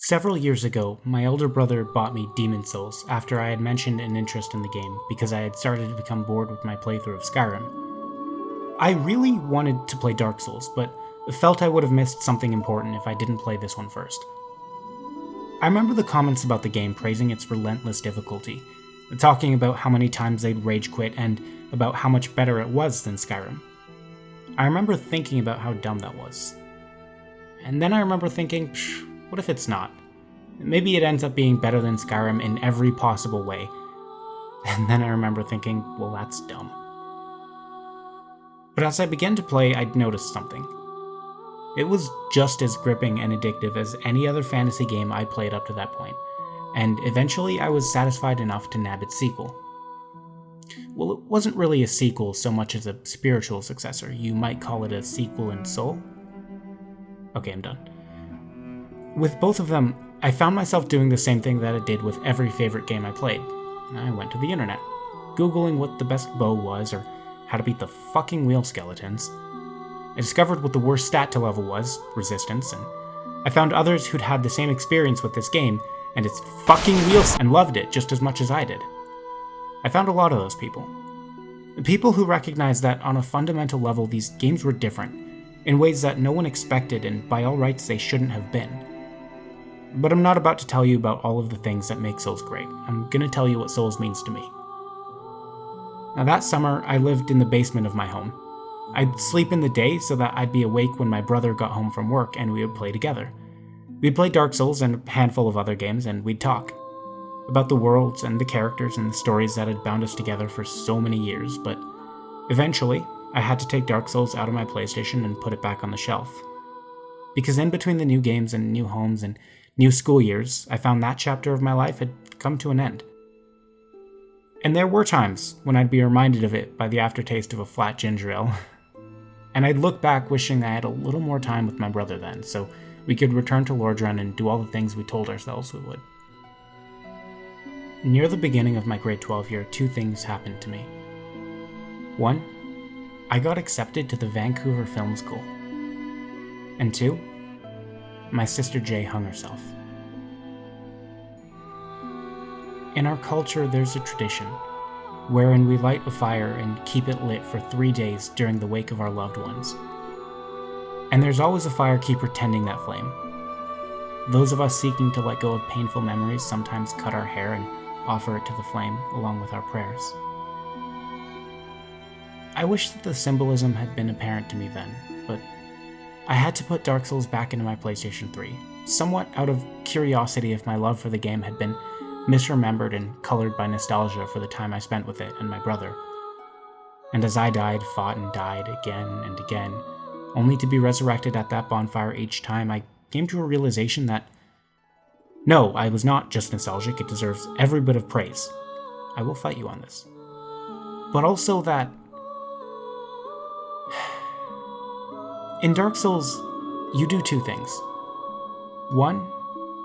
Several years ago, my elder brother bought me Demon Souls after I had mentioned an interest in the game because I had started to become bored with my playthrough of Skyrim. I really wanted to play Dark Souls, but felt I would have missed something important if I didn't play this one first. I remember the comments about the game praising its relentless difficulty, talking about how many times they'd rage quit and about how much better it was than Skyrim. I remember thinking about how dumb that was. And then I remember thinking, what if it's not? Maybe it ends up being better than Skyrim in every possible way. And then I remember thinking, well, that's dumb. But as I began to play, I'd noticed something. It was just as gripping and addictive as any other fantasy game I'd played up to that point, and eventually I was satisfied enough to nab its sequel. Well, it wasn't really a sequel so much as a spiritual successor. You might call it a sequel in soul? Okay, I'm done. With both of them, I found myself doing the same thing that I did with every favorite game I played. I went to the internet, Googling what the best bow was or how to beat the fucking wheel skeletons. I discovered what the worst stat to level was, resistance, and I found others who'd had the same experience with this game and its fucking wheels and loved it just as much as I did. I found a lot of those people. People who recognized that on a fundamental level these games were different, in ways that no one expected and by all rights they shouldn't have been. But I'm not about to tell you about all of the things that make Souls great. I'm gonna tell you what Souls means to me. Now that summer, I lived in the basement of my home. I'd sleep in the day so that I'd be awake when my brother got home from work and we would play together. We'd play Dark Souls and a handful of other games and we'd talk about the worlds and the characters and the stories that had bound us together for so many years, but eventually, I had to take Dark Souls out of my PlayStation and put it back on the shelf. Because in between the new games and new homes and new school years, I found that chapter of my life had come to an end. And there were times when I'd be reminded of it by the aftertaste of a flat ginger ale. And I'd look back wishing I had a little more time with my brother then, so we could return to Lordran and do all the things we told ourselves we would. Near the beginning of my grade 12 year, two things happened to me. One, I got accepted to the Vancouver Film School. And two, my sister Jay hung herself. In our culture, there's a tradition wherein we light a fire and keep it lit for 3 days during the wake of our loved ones. And there's always a firekeeper tending that flame. Those of us seeking to let go of painful memories sometimes cut our hair and offer it to the flame along with our prayers. I wish that the symbolism had been apparent to me then, but I had to put Dark Souls back into my PlayStation 3, somewhat out of curiosity if my love for the game had been misremembered and colored by nostalgia for the time I spent with it and my brother. And as I died, fought, and died again and again, only to be resurrected at that bonfire each time, I came to a realization that no, I was not just nostalgic, it deserves every bit of praise. I will fight you on this. But also that in Dark Souls, you do two things. One,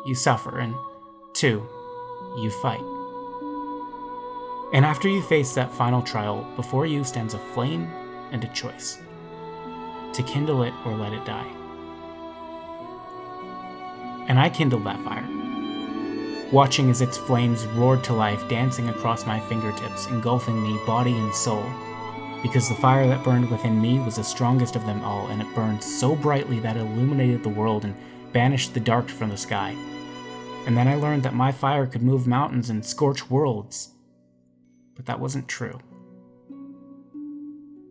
you suffer, and two, you fight. And after you face that final trial, before you stands a flame and a choice. To kindle it or let it die. And I kindled that fire, watching as its flames roared to life, dancing across my fingertips, engulfing me body and soul, because the fire that burned within me was the strongest of them all, and it burned so brightly that it illuminated the world and banished the dark from the sky. And then I learned that my fire could move mountains and scorch worlds. But that wasn't true.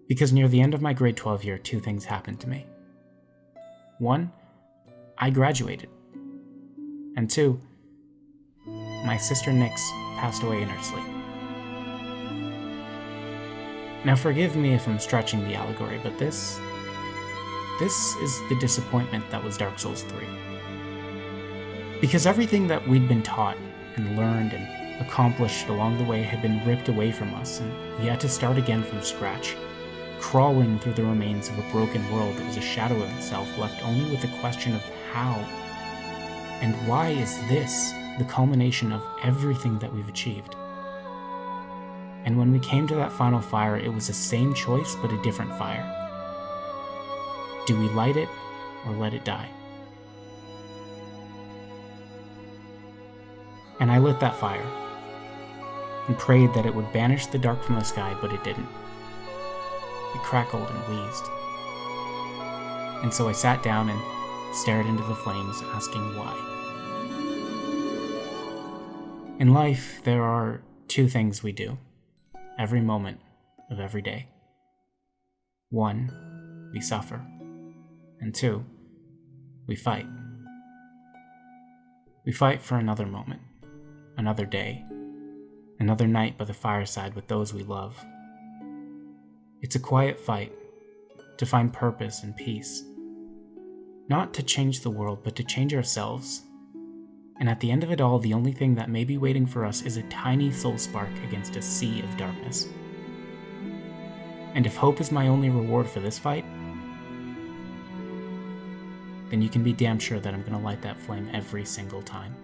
Because near the end of my grade 12 year, two things happened to me. One, I graduated. And two, my sister Nyx passed away in her sleep. Now forgive me if I'm stretching the allegory, but this is the disappointment that was Dark Souls 3. Because everything that we'd been taught and learned and accomplished along the way had been ripped away from us, and we had to start again from scratch, crawling through the remains of a broken world that was a shadow of itself, left only with the question of how and why is this the culmination of everything that we've achieved. And when we came to that final fire, it was the same choice but a different fire. Do we light it or let it die? And I lit that fire, and prayed that it would banish the dark from the sky, but it didn't. It crackled and wheezed. And so I sat down and stared into the flames, asking why. In life, there are two things we do, every moment of every day. One, we suffer. And two, we fight. We fight for another moment, another day, another night by the fireside with those we love. It's a quiet fight to find purpose and peace. Not to change the world, but to change ourselves. And at the end of it all, the only thing that may be waiting for us is a tiny soul spark against a sea of darkness. And if hope is my only reward for this fight, then you can be damn sure that I'm going to light that flame every single time.